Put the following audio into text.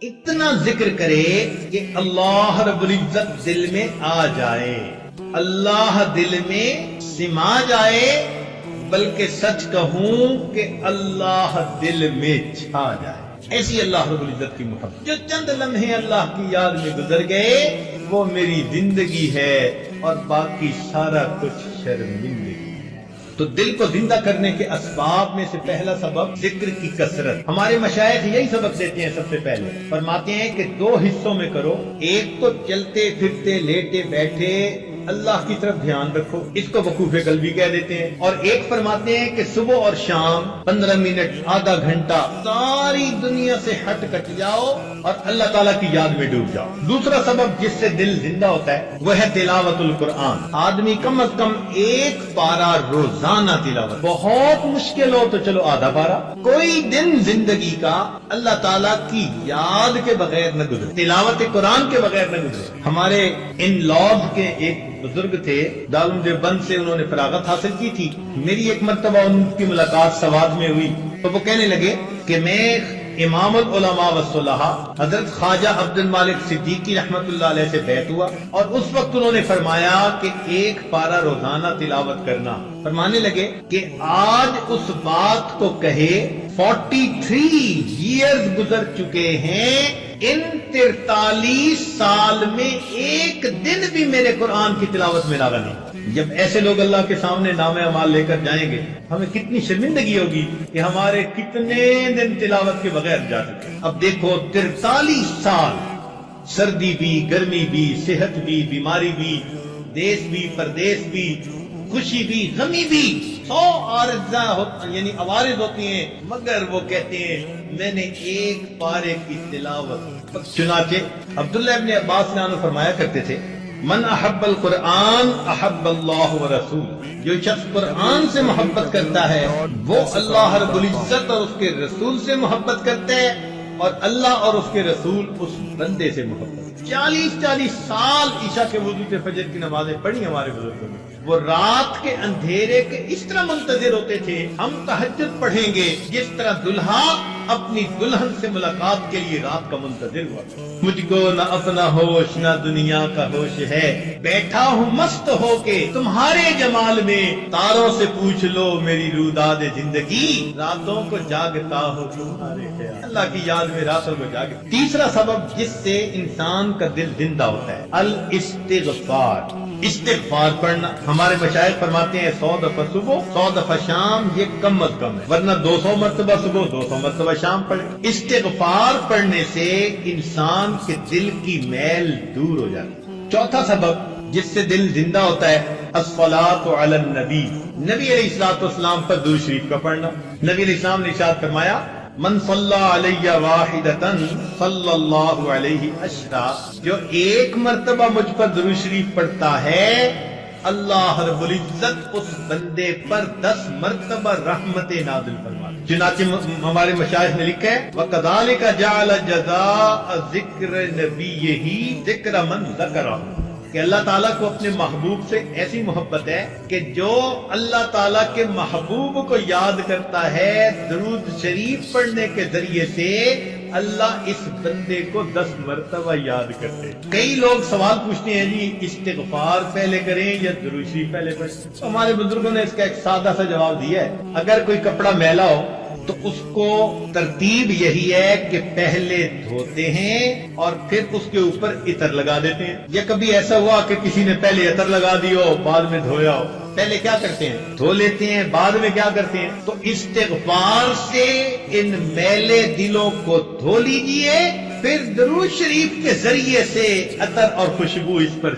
اتنا ذکر کرے کہ اللہ رب العزت دل میں آ جائے، اللہ دل میں سما جائے، بلکہ سچ کہوں کہ اللہ دل میں چھا جائے۔ ایسی اللہ رب العزت کی محبت، جو چند لمحے اللہ کی یاد میں گزر گئے وہ میری زندگی ہے اور باقی سارا کچھ شرمندگی۔ تو دل کو زندہ کرنے کے اسباب میں سے پہلا سبب ذکر کی کثرت۔ ہمارے مشائخ یہی سبق دیتے ہیں، سب سے پہلے فرماتے ہیں کہ دو حصوں میں کرو، ایک تو چلتے پھرتے لیٹے بیٹھے اللہ کی طرف دھیان رکھو، اس کو وقوف قلبی کہہ دیتے ہیں، اور ایک فرماتے ہیں کہ صبح اور شام 15 منٹ آدھا گھنٹہ ساری دنیا سے ہٹ کٹ جاؤ اور اللہ تعالیٰ کی یاد میں ڈوب جاؤ۔ دوسرا سبب جس سے دل زندہ ہوتا ہے وہ ہے تلاوت القرآن۔ آدمی کم از کم ایک پارہ روزانہ تلاوت، بہت مشکل ہو تو چلو آدھا پارہ، کوئی دن زندگی کا اللہ تعالیٰ کی یاد کے بغیر نہ گزرے، تلاوت قرآن کے بغیر نہ گزرے۔ ہمارے ان لاز کے ایک بزرگ تھے، دارالعلوم دیوبند سے انہوں نے فراغت حاصل کی تھی۔ میری ایک مرتبہ ان کی ملاقات سوات میں ہوئی تو وہ کہنے لگے کہ میں امام العلماء والصلحاء حضرت خواجہ عبد المالک صدیقی رحمت اللہ علیہ سے بیعت ہوا، اور اس وقت انہوں نے فرمایا کہ ایک پارہ روزانہ تلاوت کرنا۔ فرمانے لگے کہ آج اس بات کو کہے 43 ایئرز گزر چکے ہیں، ان 43 سال میں ایک دن بھی میرے قرآن کی تلاوت میں لگا نہیں۔ جب ایسے لوگ اللہ کے سامنے نام اعمال لے کر جائیں گے ہمیں کتنی شرمندگی ہوگی کہ ہمارے کتنے دن تلاوت کے بغیر جا چکے۔ اب دیکھو 43 سال، سردی بھی، گرمی بھی، صحت بھی، بیماری بھی، دیس بھی، پردیس بھی، خوشی بھی، غمی بھی، 100 یعنی عوارض ہوتی ہیں، مگر وہ کہتے ہیں میں نے ایک پارے کی تلاوت۔ چنانچہ عبداللہ ابن عباس نے فرمایا کرتے تھے من احب القرآن احب اللہ ورسول، جو شخص قرآن سے محبت کرتا ہے وہ اللہ رب العزت اور اس کے رسول سے محبت کرتا ہے، اور اللہ اور اس کے رسول اس بندے سے محبت۔ 40 سال عشاء کے وضو سے فجر کی نمازیں پڑھی ہمارے بزرگوں نے، وہ رات کے اندھیرے کے اس طرح منتظر ہوتے تھے ہم تہجد پڑھیں گے جس طرح دلہا اپنی دلہن سے ملاقات کے لیے رات کا منتظر ہوا۔ مجھ کو نہ اپنا ہوش نہ دنیا کا ہوش ہے، بیٹھا ہوں مست ہو کے تمہارے جمال میں، تاروں سے پوچھ لو میری روداد زندگی، راتوں کو جاگتا ہو تمہارے خیال۔ اللہ کی یاد میں راتوں کو جاگتا۔ تیسرا سبب جس سے انسان کا دل زندہ ہوتا ہے الاستغفار، استغفار پڑھنا۔ ہمارے مشائخ فرماتے ہیں 100 دفعہ صبح 100 دفعہ شام یہ کم از کم ہے، ورنہ 200 مرتبہ صبح 200 مرتبہ شام پڑھے۔ استغفار پڑھنے سے انسان کے دل کی میل دور ہو جاتی ہے۔ چوتھا سبب جس سے دل زندہ ہوتا ہے الصلاۃ علی النبی، نبی علیہ الصلوۃ والسلام پر درود شریف کا پڑھنا۔ نبی علیہ السلام نے ارشاد فرمایا من صلی علی واحدۃ صلی اللہ علیہ عشرا، جو ایک مرتبہ مجھ پر درود شریف پڑھتا ہے اللہ رب العزت اس بندے پر 10 مرتبہ رحمت نازل فرماتا ہے۔ چنانچہ ہمارے مشائخ نے لکھا ہے وَكَذَلِكَ جَعَلَ جَزَاءَ ذِكْرِ نَبِيِّهِ ذِكْرَ مَنْ ذَكَرَهُ، کہ اللہ تعالیٰ کو اپنے محبوب سے ایسی محبت ہے کہ جو اللہ تعالیٰ کے محبوب کو یاد کرتا ہے درود شریف پڑھنے کے ذریعے سے اللہ اس بندے کو 10 مرتبہ یاد کرتے۔ کئی لوگ سوال پوچھتے ہیں جی استغفار پہلے کریں یا درود شریف پہلے پڑھیں؟ ہمارے بزرگوں نے اس کا ایک سادہ سا جواب دیا ہے، اگر کوئی کپڑا میلا ہو تو اس کو ترتیب یہی ہے کہ پہلے دھوتے ہیں اور پھر اس کے اوپر عطر لگا دیتے ہیں۔ یا کبھی ایسا ہوا کہ کسی نے پہلے عطر لگا دیا ہو بعد میں دھویا ہو، پہلے کیا کرتے ہیں دھو لیتے ہیں بعد میں کیا کرتے ہیں؟ تو استغفار سے ان میلے دلوں کو دھو لیجئے، پھر درود شریف کے ذریعے سے عطر اور خوشبو اس پر